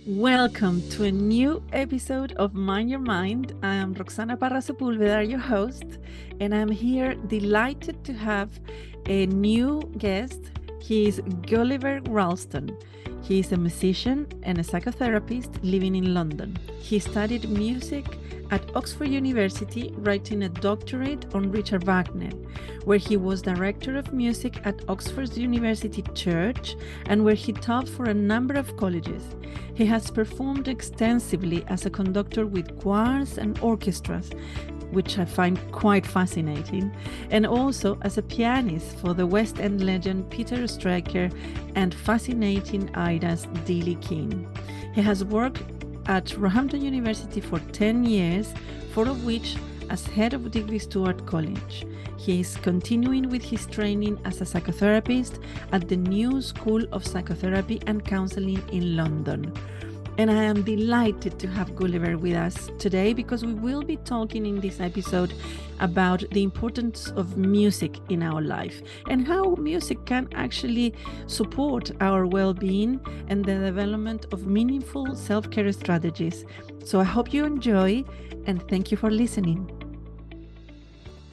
Welcome to a new episode of Mind Your Mind. I'm Roxana Parra Sepulveda, your host, and I'm here delighted to have a new guest. He is Gulliver Ralston. He is a musician and a psychotherapist living in London. He studied music at Oxford University, writing a doctorate on Richard Wagner, where he was director of music at Oxford University Church and where he taught for a number of colleges. He has performed extensively as a conductor with choirs and orchestras, which I find quite fascinating, and also as a pianist for the West End legend Peter Straker and fascinating Aida's Dillie Keane. He has worked at Roehampton University for 10 years, 4 of which as head of Digby Stuart College. He is continuing with his training as a psychotherapist at the New School of Psychotherapy and Counselling in London. And I am delighted to have Gulliver with us today because we will be talking in this episode about the importance of music in our life and how music can actually support our well-being and the development of meaningful self-care strategies. So I hope you enjoy and thank you for listening.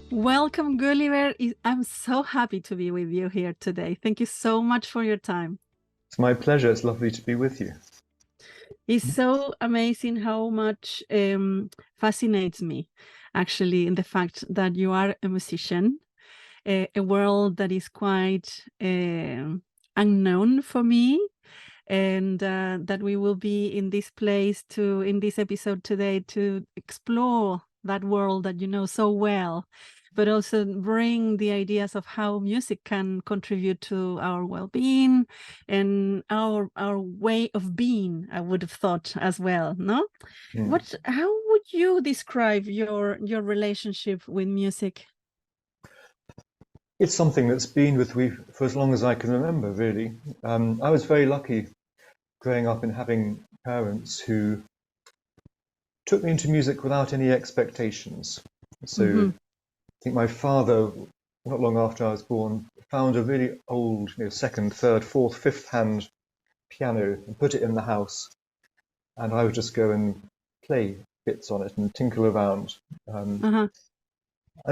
Welcome, Gulliver. I'm so happy to be with you here today. Thank you so much for your time. It's my pleasure. It's lovely to be with you. It's so amazing how much fascinates me, actually, in the fact that you are a musician, a world that is quite unknown for me, and that we will be in this place in this episode today to explore that world that you know so well, but also bring the ideas of how music can contribute to our well-being and our way of being, I would have thought as well, no? How would you describe your relationship with music? It's something that's been with me for as long as I can remember, really. I was very lucky growing up and having parents who took me into music without any expectations. So I think my father, not long after I was born, found a really old, second, third, fourth, fifth hand piano and put it in the house. And I would just go and play bits on it and tinkle around. And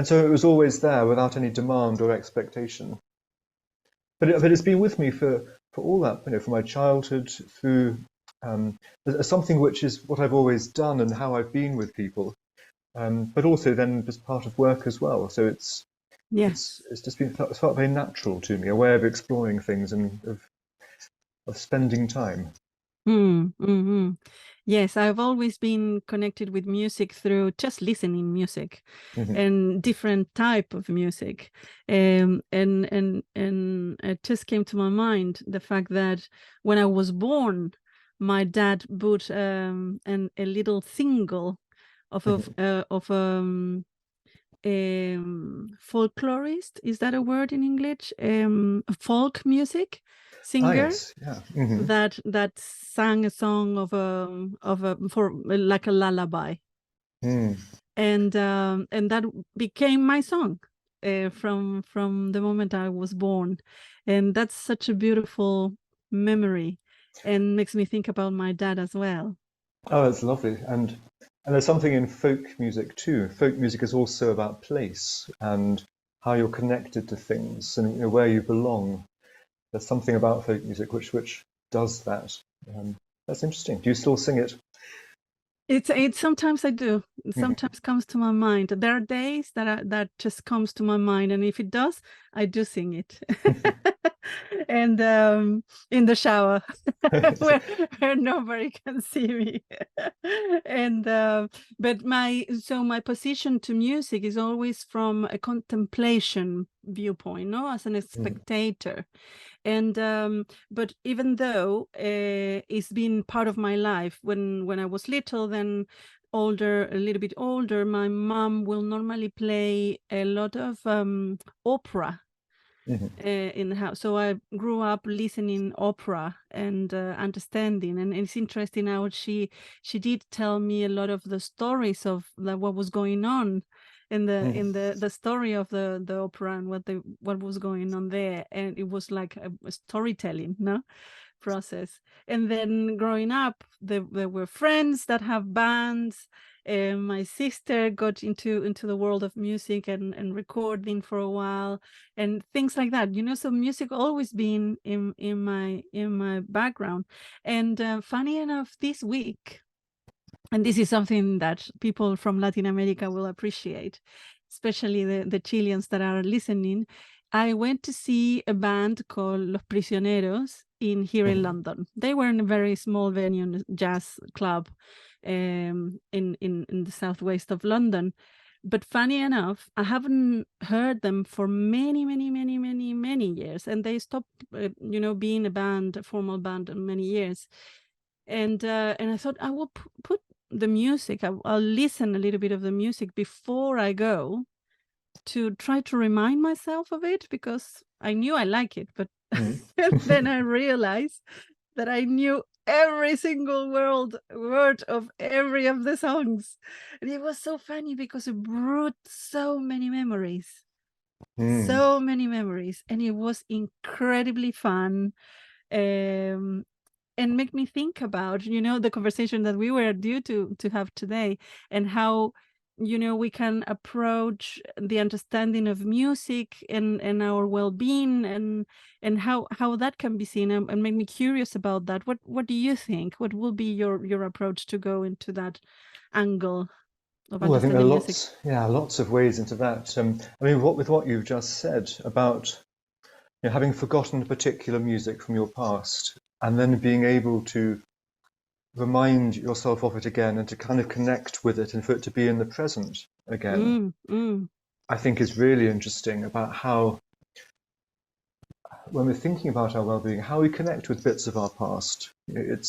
so it was always there without any demand or expectation. But it's been with me for all that, from my childhood through something which is what I've always done and how I've been with people. But also then as part of work as well. So it's just felt very natural to me, a way of exploring things and of spending time. Yes, I've always been connected with music through just listening music and different type of music. And it just came to my mind the fact that when I was born, my dad put a little single of folklorist, is that a word in English? Folk music singer. Yes. Yeah. that sang a song for like a lullaby, and that became my song from the moment I was born, and that's such a beautiful memory and makes me think about my dad as well. Oh, that's lovely. And there's something in folk music too. Folk music is also about place and how you're connected to things and where you belong. There's something about folk music which does that. That's interesting. Do you still sing it? It's sometimes I do. It sometimes comes to my mind. There are days that just comes to my mind, and if it does, I do sing it. And in the shower where nobody can see me. And but my position to music is always from a contemplation viewpoint, no, as a spectator. And but even though it's been part of my life when I was little, then a little bit older, my mom will normally play a lot of opera in the house. So I grew up listening opera and understanding, and it's interesting how she did tell me a lot of the stories of what was going on in the story of the opera and what was going on there, and it was like a storytelling, no? process. And then growing up, there were friends that have bands. My sister got into the world of music and recording for a while and things like that. So music always been in my background. And funny enough, this week, and this is something that people from Latin America will appreciate, especially the Chileans that are listening. I went to see a band called Los Prisioneros here in London. They were in a very small venue, jazz club in the southwest of London. But funny enough, I haven't heard them for many, many, many, many, many years. And they stopped, being a formal band in many years. And I thought I will put the music. I'll listen a little bit of the music before I go to try to remind myself of it, because I knew I like it, but then I realized that I knew every single word of every of the songs. And it was so funny because it brought so many memories. So many memories. And it was incredibly fun. And make me think about, the conversation that we were due to have today, and how, we can approach the understanding of music and our well-being, and how that can be seen, and make me curious about that. What do you think? What will be your approach to go into that angle of I think there understanding are music? lots of ways into that. With what you've just said about having forgotten particular music from your past, and then being able to remind yourself of it again and to kind of connect with it and for it to be in the present again, I think is really interesting about how, when we're thinking about our well-being, how we connect with bits of our past. There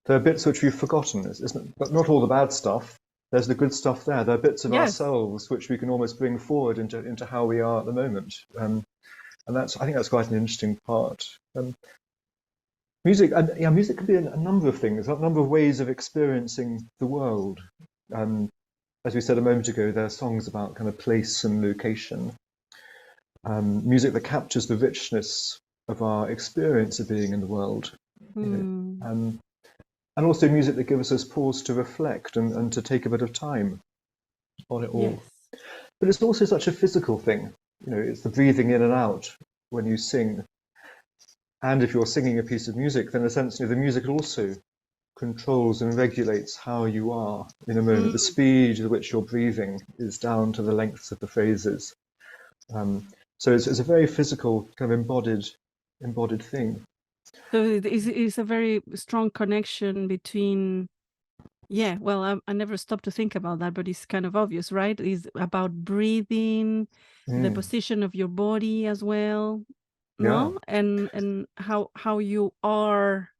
are bits which we've forgotten, but not all the bad stuff. There's the good stuff there. There are bits of ourselves which we can almost bring forward into how we are at the moment. And I think that's quite an interesting part. Music can be a number of things, a number of ways of experiencing the world. As we said a moment ago, there are songs about kind of place and location. Music that captures the richness of our experience of being in the world. And also music that gives us pause to reflect and to take a bit of time on it all. Yes. But it's also such a physical thing. It's the breathing in and out when you sing. And if you're singing a piece of music, then essentially the music also controls and regulates how you are in a moment. The speed at which you're breathing is down to the lengths of the phrases. So it's a very physical, kind of embodied thing. So it's a very strong connection between, I never stopped to think about that, but it's kind of obvious, right? It's about breathing, the position of your body as well. No, and how you are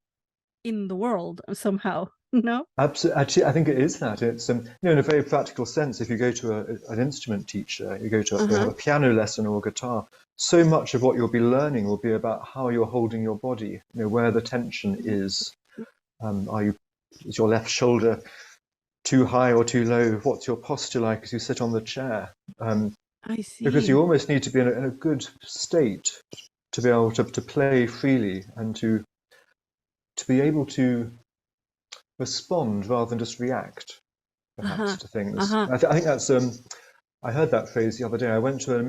in the world somehow. No, absolutely. Actually, I think it is that. It's in a very practical sense. If you go to an instrument teacher, you go to a piano lesson or a guitar, so much of what you'll be learning will be about how you're holding your body. Where the tension is. Is your left shoulder too high or too low? What's your posture like as you sit on the chair? I see. Because you almost need to be in a good state to be able to play freely and to be able to respond rather than just react, perhaps, to things. I think that's. I heard that phrase the other day. I went to an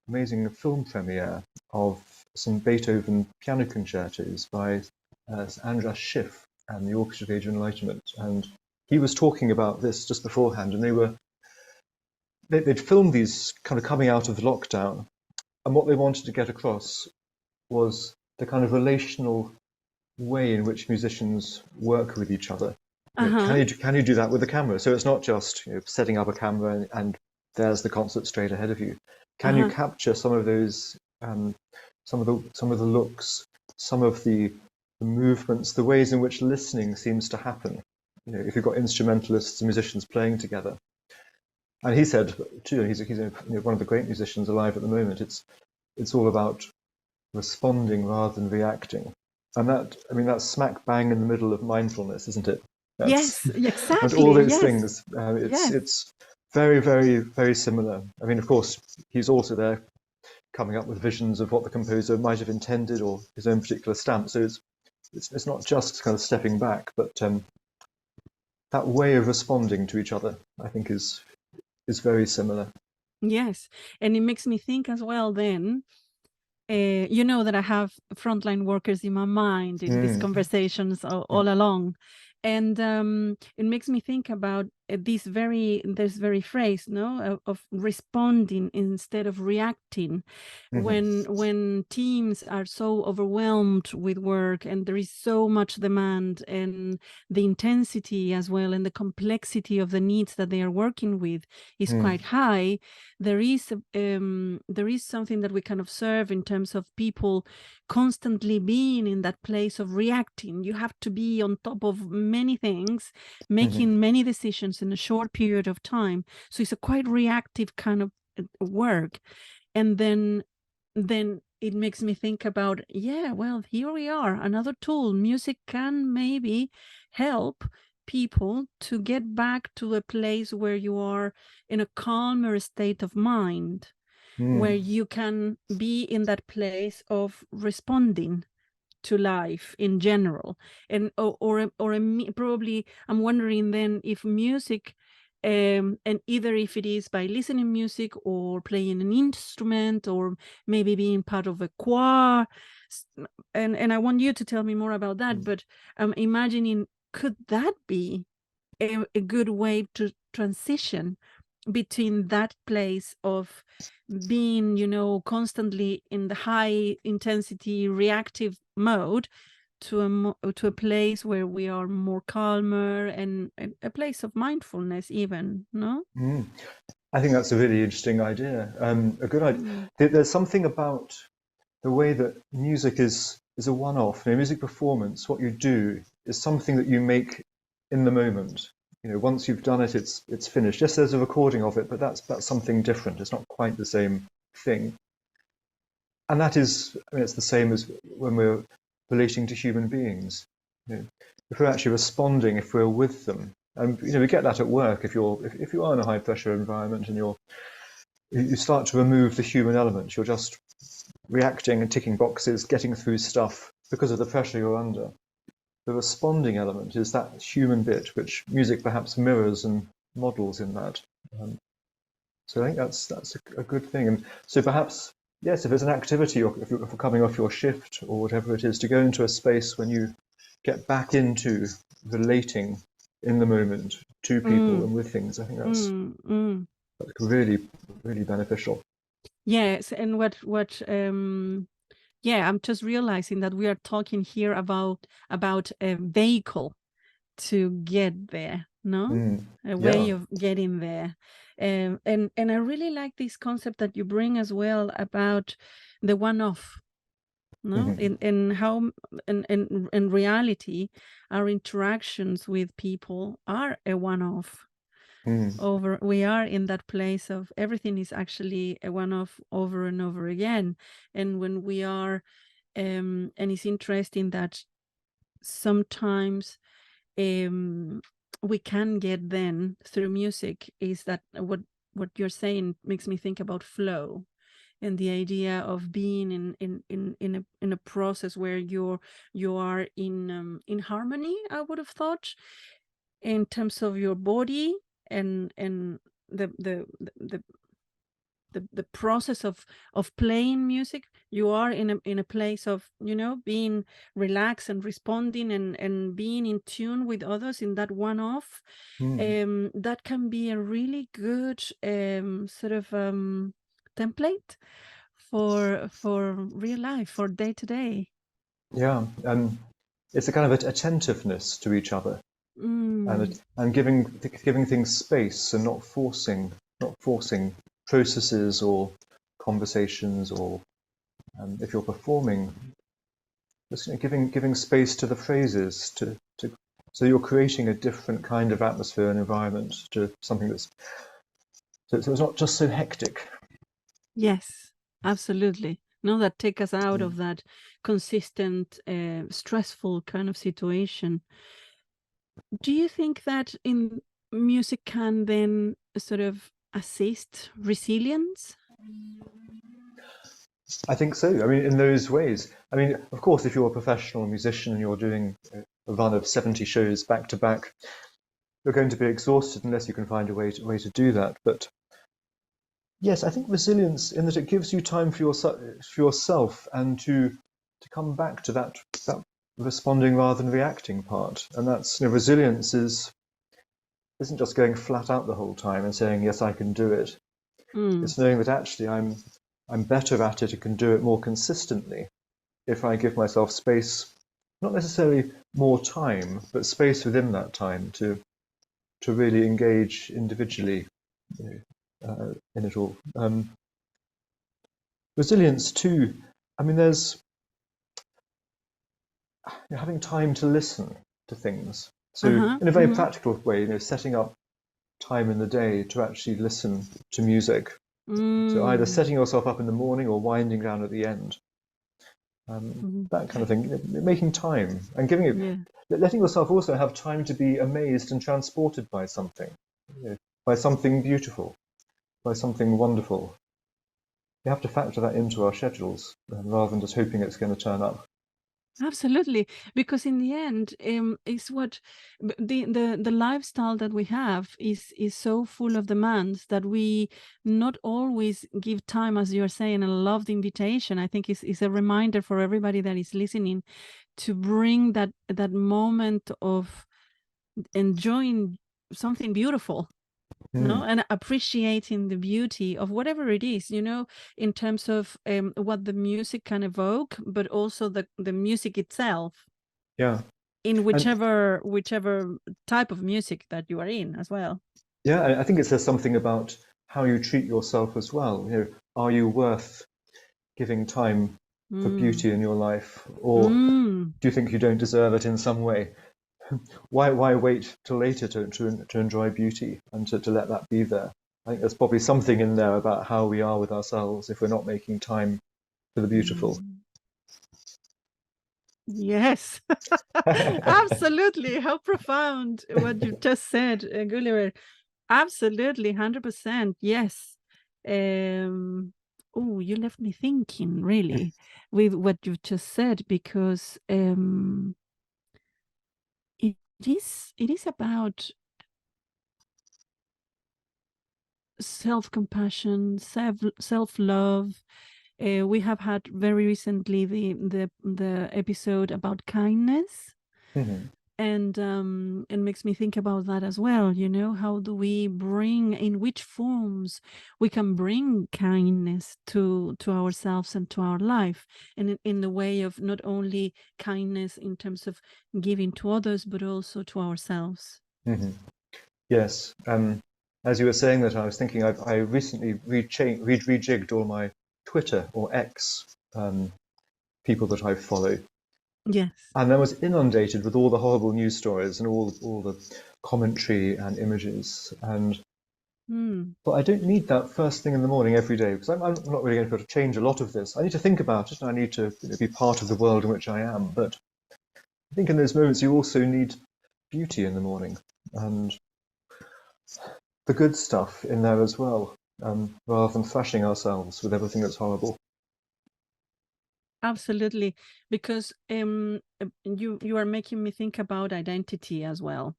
amazing film premiere of some Beethoven piano concertos by Andras Schiff and the Orchestra of Age of Enlightenment, and he was talking about this just beforehand, and they'd filmed these kind of coming out of the lockdown. And what they wanted to get across was the kind of relational way in which musicians work with each other. Can you do that with a camera? So it's not just setting up a camera and there's the concert straight ahead of you. Can you capture some of those, some of the looks, some of the movements, the ways in which listening seems to happen? If you've got instrumentalists and musicians playing together. And he said, too, he's one of the great musicians alive at the moment. It's all about responding rather than reacting, and that's smack bang in the middle of mindfulness, isn't it? Yes, exactly. And all those things. It's very, very, very similar. Of course, he's also there coming up with visions of what the composer might have intended or his own particular stamp. So it's not just kind of stepping back, but that way of responding to each other, I think, is very similar. Yes, and it makes me think as well then, you know that I have frontline workers in my mind in these conversations all along. And it makes me think about this very phrase, no, of responding instead of reacting. When teams are so overwhelmed with work and there is so much demand, and the intensity as well and the complexity of the needs that they are working with is quite high, there is something that we can observe in terms of people constantly being in that place of reacting. You have to be on top of many things, making many decisions in a short period of time. So it's a quite reactive kind of work. And then it makes me think about, yeah, well, here we are, another tool. Music can maybe help people to get back to a place where you are in a calmer state of mind, where you can be in that place of responding to life in general. And probably I'm wondering then if music, and either if it is by listening music or playing an instrument or maybe being part of a choir, and I want you to tell me more about that, but I'm imagining, could that be a good way to transition between that place of being, constantly in the high intensity reactive mode to a place where we are more calmer and a place of mindfulness even, no? I think that's a really interesting idea, a good idea. There's something about the way that music is a one-off. Music performance, what you do is something that you make in the moment. Once you've done it, it's finished. Yes, there's a recording of it, but that's something different. It's not quite the same thing. And that is, it's the same as when we're relating to human beings. If we're actually responding, if we're with them, and we get that at work. If you are in a high pressure environment and you start to remove the human element, you're just reacting and ticking boxes, getting through stuff because of the pressure you're under. The responding element is that human bit, which music perhaps mirrors and models in that. So I think that's a good thing. And so perhaps, yes, if it's an activity or if you're coming off your shift or whatever it is, to go into a space when you get back into relating in the moment to people and with things, I think that's really, really beneficial. Yes, and I'm just realizing that we are talking here about a vehicle to get there, no? A way of getting there. And I really like this concept that you bring as well about the one-off, no? In how in reality our interactions with people are a one-off. We are in that place of everything is actually a one-off over and over again. And when we are and it's interesting that sometimes we can get then through music, is that what you're saying makes me think about flow and the idea of being in a process where you are in harmony, I would have thought, in terms of your body and the process of playing music. You are in a place of being relaxed and responding and being in tune with others in that one-off. That can be a really good sort of template for real life, for day to day. Yeah, it's a kind of attentiveness to each other, and giving things space and not forcing processes or conversations, or if you're performing, just giving space to the phrases, so you're creating a different kind of atmosphere and environment to something that's so it's not just so hectic. Yes, absolutely. No, that take us out of that consistent, stressful kind of situation. Do you think that in music can then sort of assist resilience? I think so. I mean, in those ways. I mean, of course, if you're a professional musician and you're doing a run of 70 shows back to back, you're going to be exhausted unless you can find a way to do that. But yes, I think resilience in that it gives you time for yourself and to come back to that responding rather than reacting part. And that's, resilience isn't just going flat out the whole time and saying, yes, I can do it. It's knowing that actually I'm better at it and can do it more consistently if I give myself space, not necessarily more time, but space within that time to really engage individually in it all. Resilience too. I mean, there's having time to listen to things. So in a very practical way, setting up time in the day to actually listen to music. So either setting yourself up in the morning or winding down at the end. That kind of thing, making time and giving it, letting yourself also have time to be amazed and transported by something, by something beautiful, by something wonderful. We have to factor that into our schedules rather than just hoping it's going to turn up. Absolutely, because in the end, it's what the lifestyle that we have is so full of demands that we not always give time, as you're saying. And I love the invitation. I think it's a reminder for everybody that is listening to bring that moment of enjoying something beautiful. No, and appreciating the beauty of whatever it is, in terms of what the music can evoke, but also the music itself. Yeah. In whichever type of music that you are in as well. Yeah, I think it says something about how you treat yourself as well. Are you worth giving time for beauty in your life, or do you think you don't deserve it in some way? Why wait till later to enjoy beauty and to let that be there? I think there's probably something in there about how we are with ourselves if we're not making time for the beautiful. Yes, absolutely. How profound what you just said, Gulliver. Absolutely, 100%. Yes. Oh, you left me thinking, really, with what you just said, because it is about self-compassion, self-love. We have had very recently the episode about kindness, and it makes me think about that as well. How do we bring, in which forms we can bring kindness to ourselves and to our life, and in the way of not only kindness in terms of giving to others, but also to ourselves. Yes. As you were saying that, I was thinking I recently rejigged all my Twitter or X people that I follow. Yes. And I was inundated with all the horrible news stories and all the commentary and images. But I don't need that first thing in the morning every day, because I'm not really going to be able to change a lot of this. I need to think about it, and I need to be part of the world in which I am. But I think in those moments you also need beauty in the morning and the good stuff in there as well, rather than thrashing ourselves with everything that's horrible. Absolutely, because you are making me think about identity as well.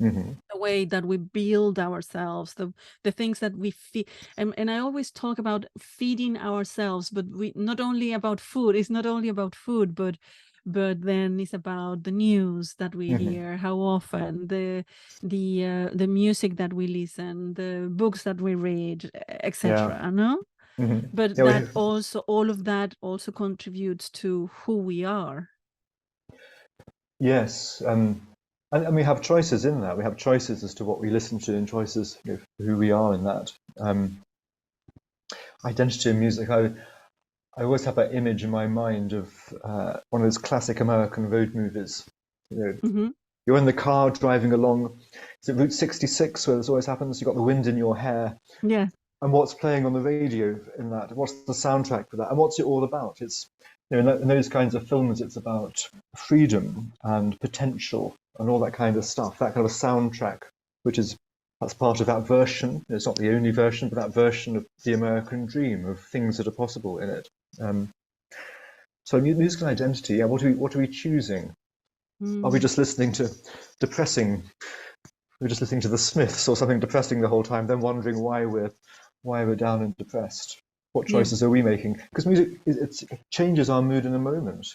The way that we build ourselves, the things that we feed, and I always talk about feeding ourselves, but we not only about food. It's not only about food, but then it's about the news that we hear, how often, the music that we listen, the books that we read, etc. No. But that also, all of that also contributes to who we are. Yes, and we have choices in that. We have choices as to what we listen to and choices who we are in that. Identity in music. I always have that image in my mind of one of those classic American road movies. You're in the car driving along. Is it Route 66 where this always happens? You've got the wind in your hair. Yeah. And what's playing on the radio in that? What's the soundtrack for that? And what's it all about? It's in those kinds of films, it's about freedom and potential and all that kind of stuff. That kind of a soundtrack, that's part of that version. It's not the only version, but that version of the American dream of things that are possible in it. So musical identity, yeah, what are we choosing? Are we just listening to depressing? We're just listening to the Smiths or something depressing the whole time, then wondering why we're down and depressed. What choices are we making? Because music it changes our mood in a moment.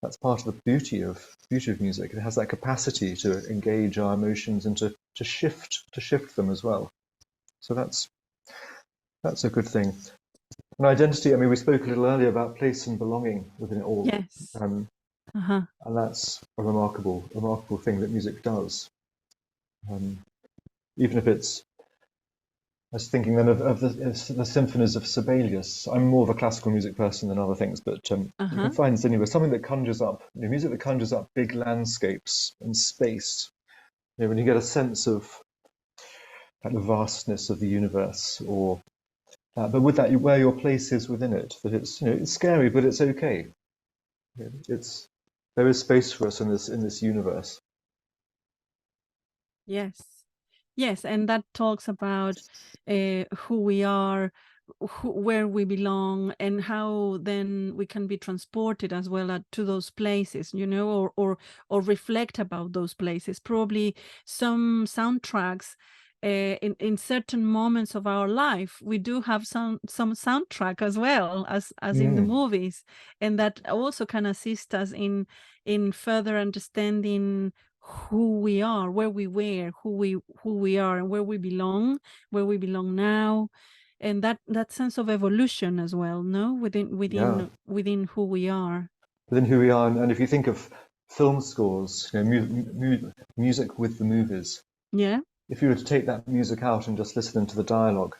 That's part of the beauty of music. It has that capacity to engage our emotions and to shift them as well. So that's a good thing. And identity, I mean, we spoke a little earlier about place and belonging within it all. Yes. And that's a remarkable thing that music does. Even if it's, I was thinking then of the symphonies of Sibelius. I'm more of a classical music person than other things, but you can find anywhere something that conjures up, music that conjures up big landscapes and space. When you get a sense of the vastness of the universe, or but with that, where your place is within it. That it's it's scary, but it's okay. There is space for us in this universe. Yes, and that talks about who we are, where we belong, and how then we can be transported as well to those places, or reflect about those places. Probably some soundtracks in certain moments of our life, we do have some soundtrack as well as in the movies, and that also can assist us in further understanding who we are, where we were, who we are, and where we belong now, and that sense of evolution as well, no, within who we are. Within who we are, and if you think of film scores, music with the movies. Yeah. If you were to take that music out and just listen to the dialogue,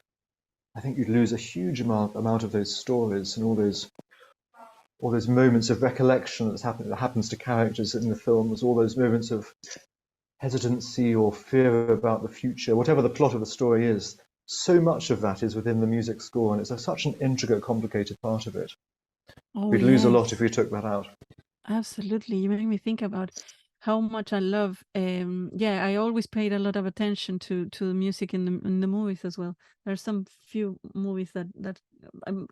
I think you'd lose a huge amount of those stories and all those moments of recollection that happens to characters in the films, all those moments of hesitancy or fear about the future, whatever the plot of the story is. So much of that is within the music score, and it's such an intricate, complicated part of it. We'd lose a lot if we took that out. Absolutely. You made me think about how much I love. I always paid a lot of attention to the music in the movies as well. There are some few movies that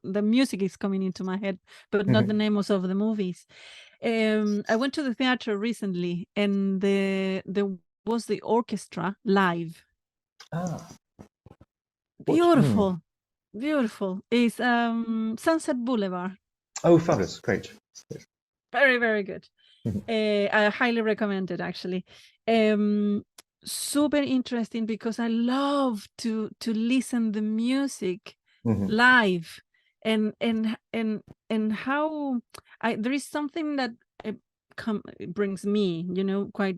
the music is coming into my head, but not the names of the movies. I went to the theater recently, and there was the orchestra live. Beautiful. It's Sunset Boulevard. Oh, fabulous! Great. Very, very good. I highly recommend it, actually. Super interesting, because I love to listen the music live, and how there is something that it brings me, quite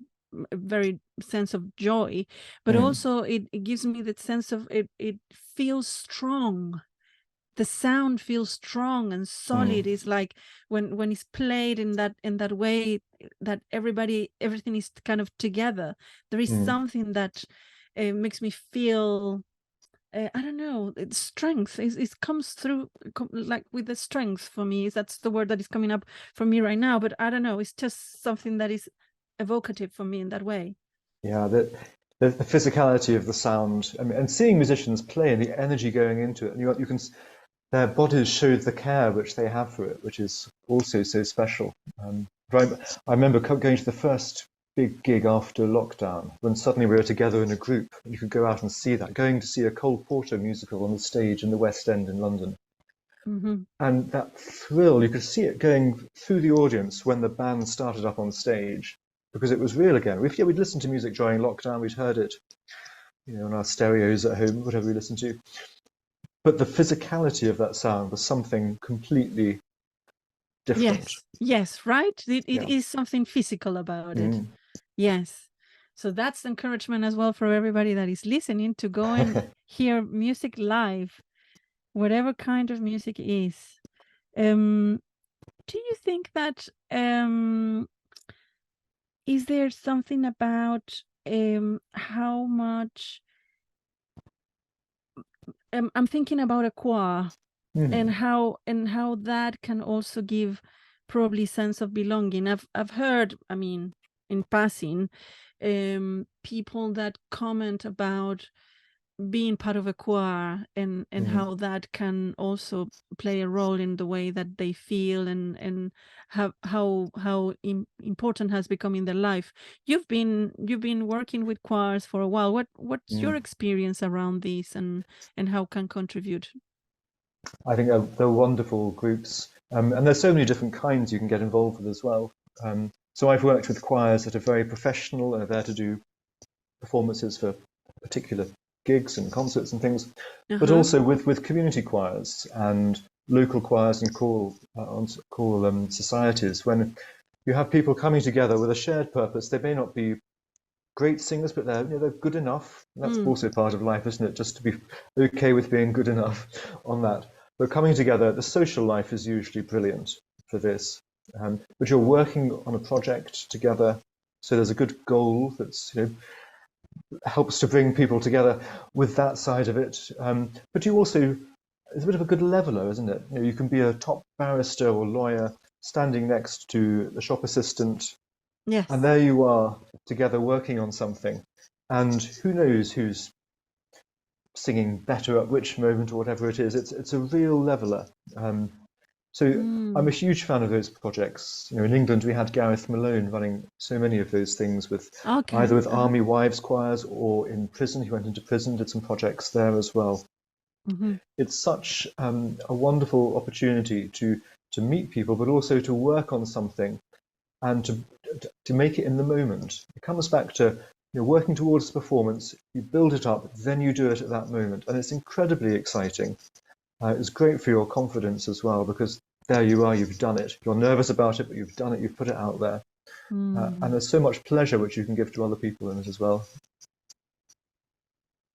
a very sense of joy, but also it gives me that sense of it feels strong. The sound feels strong and solid. It's like when it's played in that way, that everything is kind of together. There is something that makes me feel, I don't know, it's strength. It comes through like with the strength for me. That's the word that is coming up for me right now, but I don't know, it's just something that is evocative for me in that way. Yeah, the physicality of the sound, and seeing musicians play and the energy going into it, and you can, their bodies show the care which they have for it, which is also so special. I remember going to the first big gig after lockdown, when suddenly we were together in a group, and you could go out and see that, going to see a Cole Porter musical on the stage in the West End in London. And that thrill, you could see it going through the audience when the band started up on stage, because it was real again. We'd listened to music during lockdown, we'd heard it, on our stereos at home, whatever we listened to. But the physicality of that sound was something completely different. Yes, right? It is something physical about it. Yes. So that's encouragement as well for everybody that is listening, to go and hear music live, whatever kind of music is. Do you think that is there something about how much I'm thinking about a choir, and how that can also give probably sense of belonging. I've heard, in passing, people that comment about being part of a choir and how that can also play a role in the way that they feel and how important has become in their life. You've been working with choirs for a while. What's your experience around this and how can contribute? I think they're wonderful groups, and there's so many different kinds you can get involved with as well. So I've worked with choirs that are very professional and are there to do performances for particular gigs and concerts and things, but also with community choirs and local choirs and choral societies. When you have people coming together with a shared purpose, they may not be great singers, but they're good enough. That's also part of life, isn't it? Just to be okay with being good enough on that. But coming together, the social life is usually brilliant for this. But you're working on a project together, so there's a good goal that's helps to bring people together with that side of it. But you also, it's a bit of a good leveler, isn't it? You can be a top barrister or lawyer standing next to the shop assistant. Yes. And there you are together working on something. And who knows who's singing better at which moment or whatever it is. It's a real leveler. So I'm a huge fan of those projects. In England, we had Gareth Malone running so many of those things with either with army wives choirs or in prison. He went into prison, did some projects there as well. It's such a wonderful opportunity to meet people, but also to work on something and to make it in the moment. It comes back to working towards performance. You build it up, then you do it at that moment, and it's incredibly exciting. It's great for your confidence as well, because there you are, you've done it. You're nervous about it, but you've done it, you've put it out there. And there's so much pleasure which you can give to other people in it as well.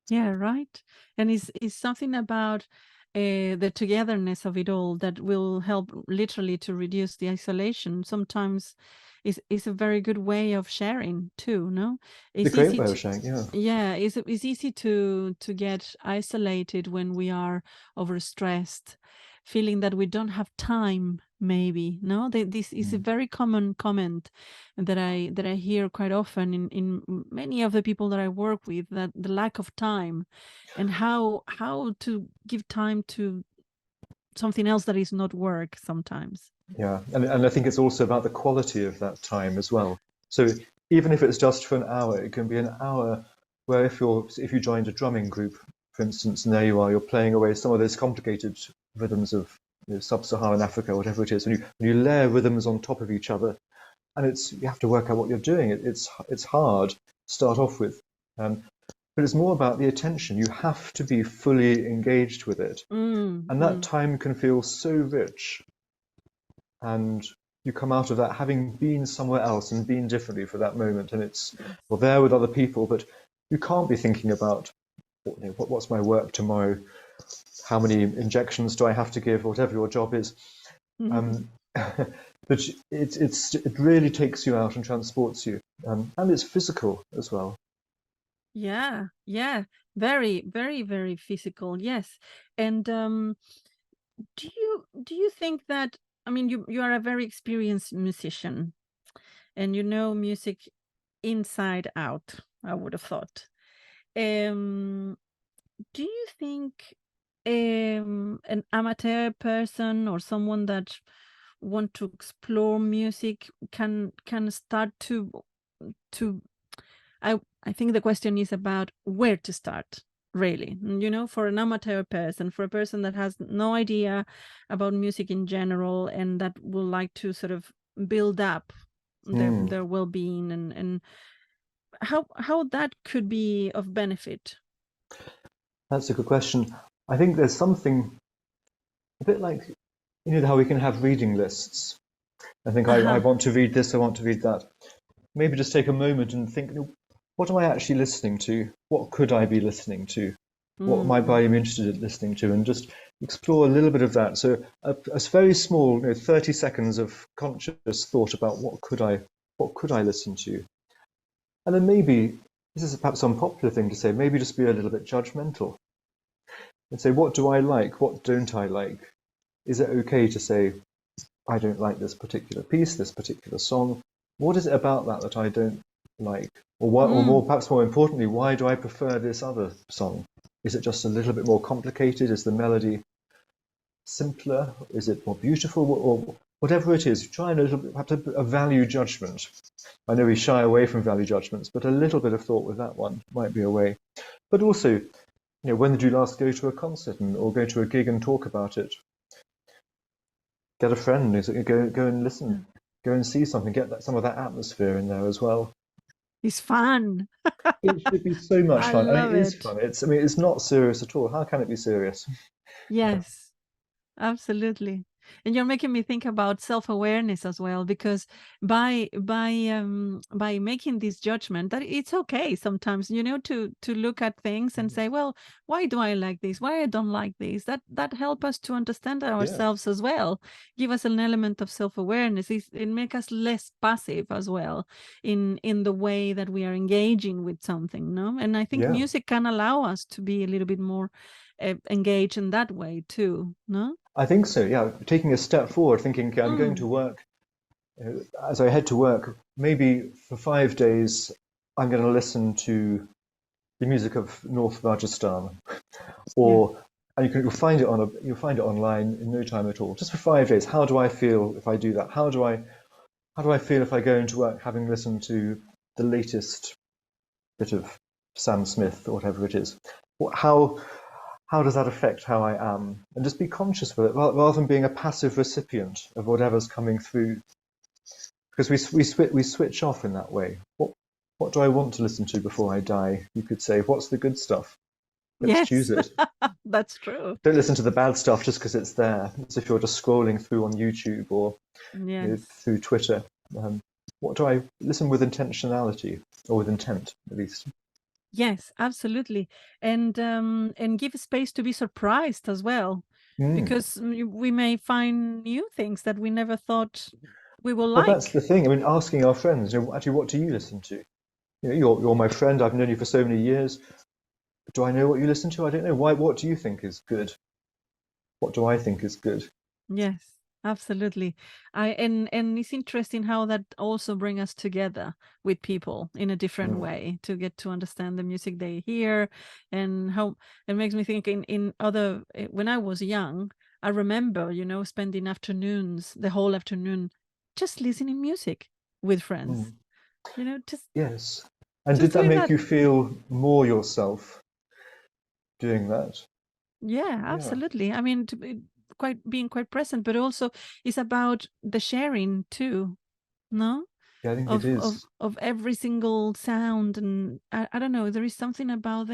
Yeah, right. And it's something about the togetherness of it all that will help literally to reduce the isolation. Sometimes it's a very good way of sharing too, no? It's a great way of sharing, yeah. Yeah, it's easy to get isolated when we are overstressed, feeling that we don't have time, maybe. No, this is a very common comment that I hear quite often in many of the people that I work with, that the lack of time and how to give time to something else that is not work sometimes. Yeah, and I think it's also about the quality of that time as well. So even if it's just for an hour, it can be an hour where if you joined a drumming group, for instance, and there you are, you're playing away some of those complicated rhythms of sub-Saharan Africa, whatever it is, and you layer rhythms on top of each other, and you have to work out what you're doing. It's hard to start off with, but it's more about the attention. You have to be fully engaged with it, and that time can feel so rich. And you come out of that having been somewhere else and been differently for that moment, and you're there with other people, but you can't be thinking about what's my work tomorrow, how many injections do I have to give, whatever your job is. But it really takes you out and transports you, and it's physical as well. Yeah, very, very, very physical. Yes, and do you think that? I mean, you are a very experienced musician, and you know music inside out, I would have thought. Do you think an amateur person or someone that want to explore music can start to I think the question is about where to start, really, for an amateur person, for a person that has no idea about music in general and that would like to sort of build up their well-being and how that could be of benefit. That's a good question. I think there's something a bit like, how we can have reading lists. I think I want to read this, I want to read that. Maybe just take a moment and think, what am I actually listening to? What could I be listening to? What might I be interested in listening to? And just explore a little bit of that. So a very small, 30 seconds of conscious thought about what could I listen to? And then maybe, this is perhaps an unpopular thing to say, maybe just be a little bit judgmental and say, what do I like? What don't I like? Is it okay to say, I don't like this particular piece, this particular song? What is it about that I don't like? Or perhaps more importantly, why do I prefer this other song? Is it just a little bit more complicated? Is the melody simpler? Is it more beautiful? Or whatever it is, try and perhaps a value judgment. I know we shy away from value judgments, but a little bit of thought with that one might be a way. But also, when did you last go to a concert or go to a gig and talk about it? Get a friend, go and listen, go and see something, get some of that atmosphere in there as well. It's fun. It should be so much fun. I mean, it is fun. It's not serious at all. How can it be serious? Yes, absolutely. And you're making me think about self-awareness as well, because by making this judgment that it's okay sometimes, to look at things and say, well, why do I like this? Why I don't like this? That help us to understand ourselves as well. Give us an element of self-awareness. It make us less passive as well in the way that we are engaging with something, no? And I think music can allow us to be a little bit more engaged in that way too, no? I think so, yeah. Taking a step forward, thinking, okay, I'm going to work. As I head to work, maybe for 5 days, I'm going to listen to the music of North Rajasthan, and you'll find it online in no time at all. Just for 5 days, how do I feel if I do that? How do I feel if I go into work having listened to the latest bit of Sam Smith or whatever it is? How does that affect how I am? And just be conscious with it, rather than being a passive recipient of whatever's coming through. Because we switch off in that way. What do I want to listen to before I die? You could say, what's the good stuff? Let's choose it. That's true. Don't listen to the bad stuff just because it's there. As if you're just scrolling through on YouTube or through Twitter. What do I listen with intentionality, or with intent at least? Yes, absolutely. And give space to be surprised as well, because we may find new things that we never thought we will like. Well, that's the thing. I mean, asking our friends, actually, what do you listen to? You're my friend. I've known you for so many years. Do I know what you listen to? I don't know. Why? What do you think is good? What do I think is good? Yes, absolutely. And it's interesting how that also brings us together with people in a different way, to get to understand the music they hear, and how it makes me think in other, when I was young, I remember, spending the whole afternoon just listening music with friends. Yes. And did that make you feel more yourself doing that? Yeah, absolutely. I mean, to be being quite present, but also it's about the sharing too, no? Yeah, I think it is. Of every single sound, and I don't know, there is something about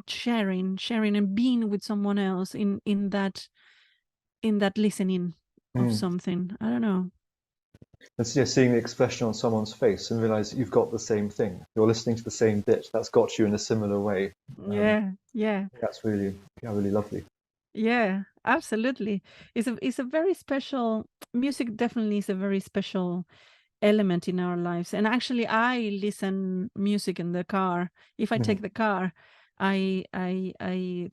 sharing and being with someone else in that listening of something. I don't know. It's seeing the expression on someone's face and realize you've got the same thing. You're listening to the same bit. That's got you in a similar way. Yeah. That's really lovely. Yeah, absolutely. It's a very special music. Definitely is a very special element in our lives. And actually, I listen music in the car. If I take the car, I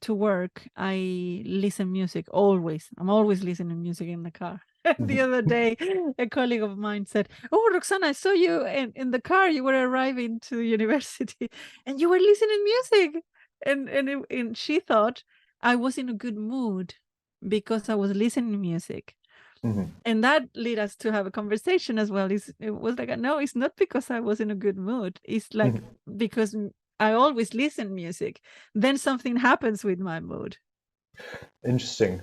to work, I listen music always. I'm always listening music in the car. The other day, a colleague of mine said, "Oh, Roxana, I saw you in the car. You were arriving to university, and you were listening music." And she thought I was in a good mood because I was listening to music. And that led us to have a conversation as well. It was like, no, it's not because I was in a good mood. It's like because I always listen music. Then something happens with my mood. Interesting.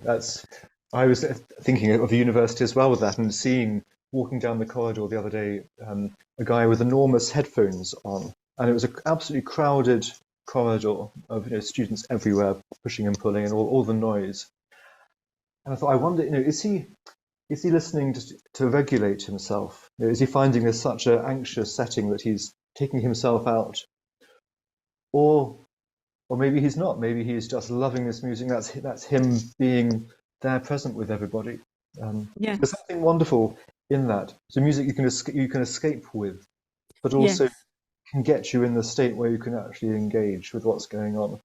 I was thinking of the university as well with that, and walking down the corridor the other day, a guy with enormous headphones on, and it was an absolutely crowded corridor of students everywhere pushing and pulling, and all the noise. And I thought, I wonder, is he listening to regulate himself? Is he finding this such an anxious setting that he's taking himself out? Or maybe he's not. Maybe he's just loving this music. That's him being there, present with everybody. There's something wonderful in that. So music you can escape with, but also can get you in the state where you can actually engage with what's going on.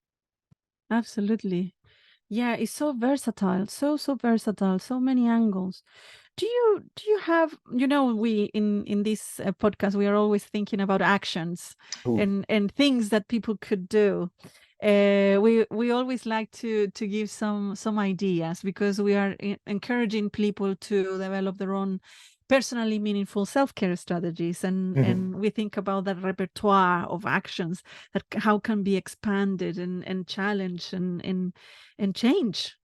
Absolutely. Yeah, it's so versatile, so versatile, so many angles. Do you have, we in this podcast, we are always thinking about actions and things that people could do. we always like to give some ideas, because we are encouraging people to develop their own personally meaningful self-care strategies, and we think about that repertoire of actions that how can be expanded and challenged and change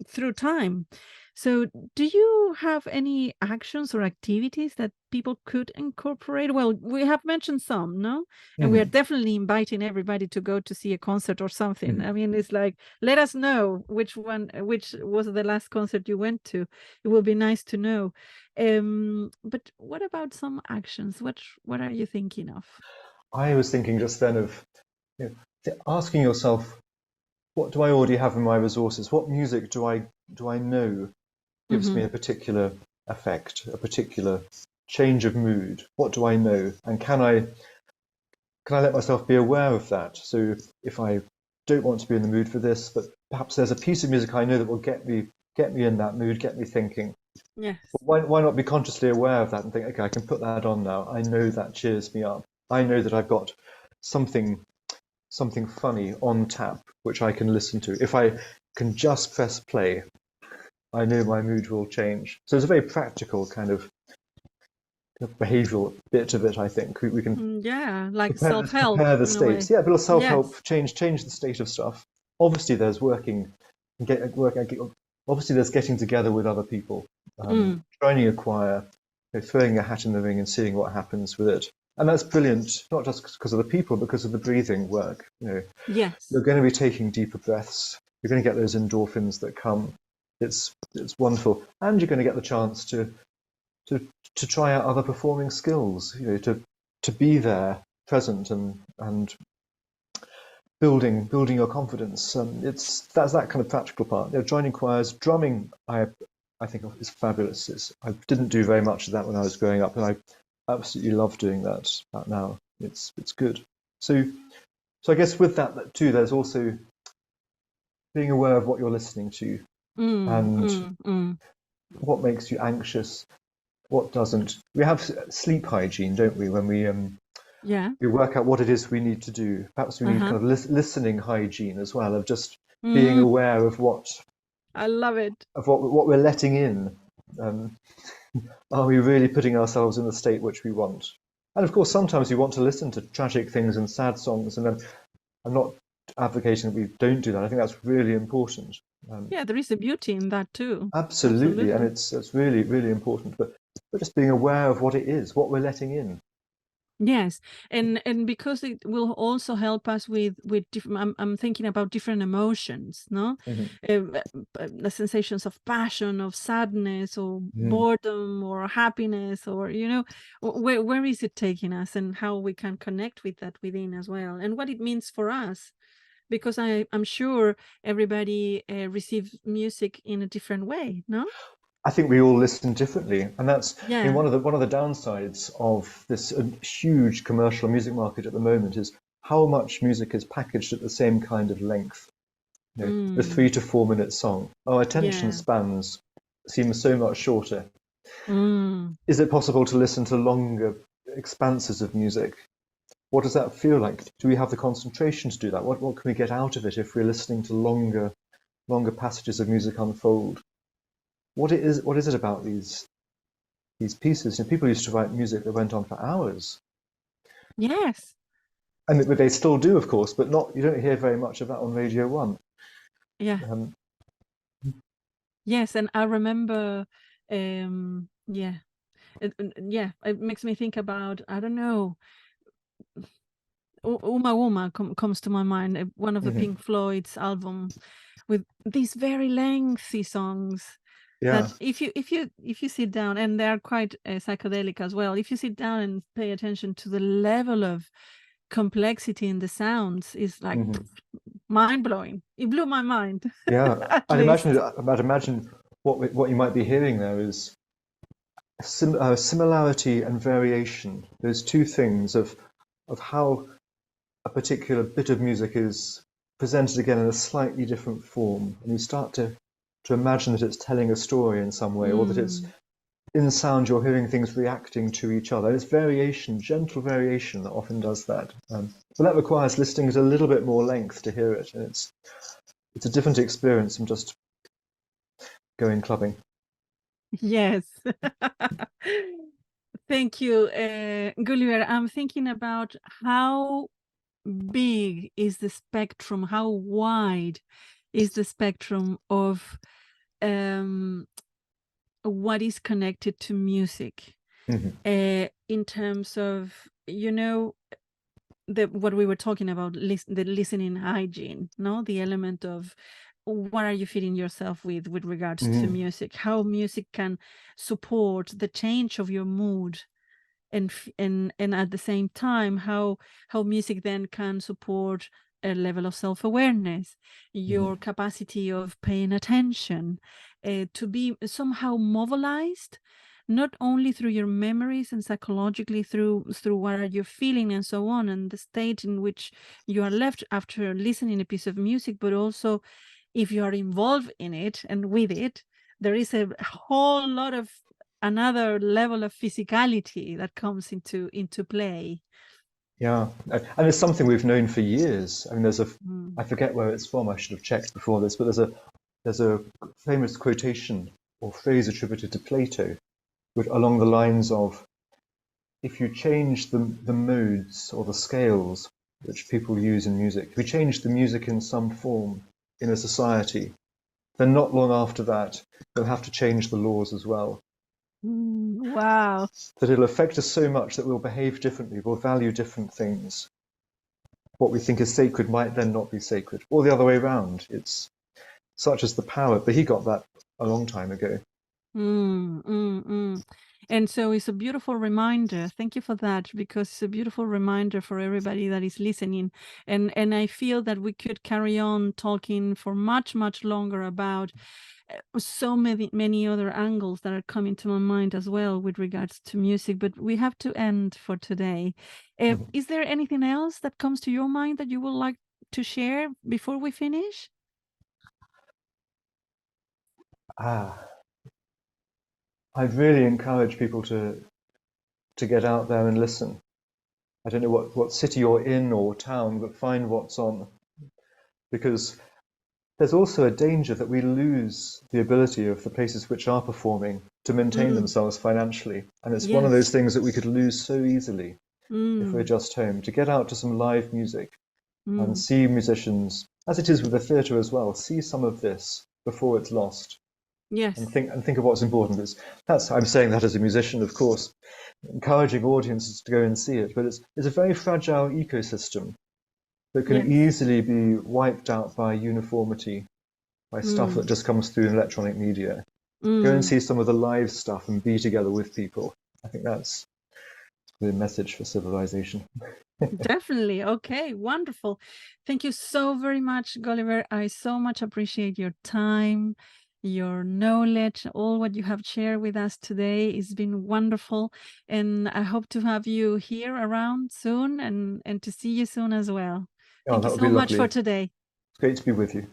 through time. So do you have any actions or activities that people could incorporate? Well, we have mentioned some, no? And we are definitely inviting everybody to go to see a concert or something. I mean, it's like, let us know which was the last concert you went to. It will be nice to know. But what about some actions? What are you thinking of? I was thinking just then of asking yourself, what do I already have in my resources? What music do I know gives me a particular effect, a particular change of mood? What do I know? And can I let myself be aware of that? So if I don't want to be in the mood for this, but perhaps there's a piece of music I know that will get me in that mood, get me thinking. Yes. Well, why not be consciously aware of that and think, okay, I can put that on now. I know that cheers me up. I know that I've got something funny on tap which I can listen to. If I can just press play, I know my mood will change. So it's a very practical kind of behavioural bit of it, I think. We can like self-help. Prepare the states. Yeah, a bit of self-help, change the state of stuff. Obviously there's obviously there's getting together with other people, joining a choir, throwing a hat in the ring and seeing what happens with it. And that's brilliant, not just because of the people, but because of the breathing work. Yes. You're going to be taking deeper breaths. You're going to get those endorphins that come. It's wonderful, and you're going to get the chance to try out other performing skills. To be there, present, and building your confidence. That's that kind of practical part. Joining choirs, drumming. I think is fabulous. I didn't do very much of that when I was growing up, and I absolutely love doing that now. It's good. So I guess with that too, there's also being aware of what you're listening to and what makes you anxious, what doesn't. We have sleep hygiene, don't we? When we work out what it is we need to do. Perhaps we need kind of listening hygiene as well, of just being aware of what. I love it. Of what we're letting in. Are we really putting ourselves in the state which we want? And of course, sometimes you want to listen to tragic things and sad songs, and then I'm not advocating that we don't do that. I think that's really important. There is a beauty in that too. Absolutely. And it's really, really important. But just being aware of what it is, what we're letting in. Yes, and because it will also help us with different. I'm thinking about different emotions, no, the sensations of passion, of sadness, or boredom, or happiness, or where is it taking us, and how we can connect with that within as well, and what it means for us, because I'm sure everybody receives music in a different way, no. I think we all listen differently, and that's one of the downsides of this huge commercial music market at the moment is how much music is packaged at the same kind of length. The 3 to 4 minute song. Our attention spans seem so much shorter. Is it possible to listen to longer expanses of music? What does that feel like? Do we have the concentration to do that? What can we get out of it if we're listening to longer passages of music unfold? What is it about these pieces? People used to write music that went on for hours. Yes. And they still do, of course, but you don't hear very much of that on Radio 1. Yeah. Yes, and I remember, it makes me think about, I don't know, Uma Uma comes to my mind, one of the Pink Floyd's album, with these very lengthy songs. That if you sit down, and they are quite psychedelic as well, if you sit down and pay attention to the level of complexity in the sounds, is like mind-blowing. It blew my mind. Yeah. I'd imagine what you might be hearing there is similarity and variation. Those two things of how a particular bit of music is presented again in a slightly different form, and you start to imagine that it's telling a story in some way, or that it's in sound you're hearing things reacting to each other. It's variation, gentle variation that often does that. But that requires listening at a little bit more length to hear it. And it's a different experience from just going clubbing. Yes. Thank you, Gulliver. I'm thinking about how big is the spectrum, how wide is the spectrum of what is connected to music, in terms of, what we were talking about, the listening hygiene, the element of what are you feeding yourself with regards to music, how music can support the change of your mood, and at the same time how music then can support a level of self-awareness, your capacity of paying attention, to be somehow mobilized, not only through your memories and psychologically through what are you feeling and so on, and the state in which you are left after listening a piece of music, but also if you are involved in it and with it, there is a whole lot of another level of physicality that comes into play. Yeah, and it's something we've known for years. I mean, I forget where it's from. I should have checked before this, but there's a famous quotation or phrase attributed to Plato, along the lines of, if you change the modes or the scales which people use in music, if you change the music in some form in a society, then not long after that, they'll have to change the laws as well. Wow. That it'll affect us so much that we'll behave differently, we'll value different things. What we think is sacred might then not be sacred, or the other way around. It's such as the power, but he got that a long time ago. And so it's a beautiful reminder. Thank you for that, because it's a beautiful reminder for everybody that is listening. And I feel that we could carry on talking for much, much longer about so many other angles that are coming to my mind as well with regards to music, but we have to end for today. Is there anything else that comes to your mind that you would like to share before we finish? I'd really encourage people to get out there and listen. I don't know what city you're in or town, but find what's on. Because there's also a danger that we lose the ability of the places which are performing to maintain themselves financially. And it's one of those things that we could lose so easily if we're just home. To get out to some live music and see musicians, as it is with the theatre as well, see some of this before it's lost. Yes. And think of what's important. I'm saying that as a musician, of course, encouraging audiences to go and see it, but it's a very fragile ecosystem that can easily be wiped out by uniformity, by stuff that just comes through in electronic media. Go and see some of the live stuff and be together with people. I think that's the message for civilization. Definitely. Okay, wonderful. Thank you so very much, Gulliver. I so much appreciate your time, your knowledge, all what you have shared with us today. It's been wonderful, and I hope to have you here around soon and to see you soon as well. Thank you so much for today. It's great to be with you.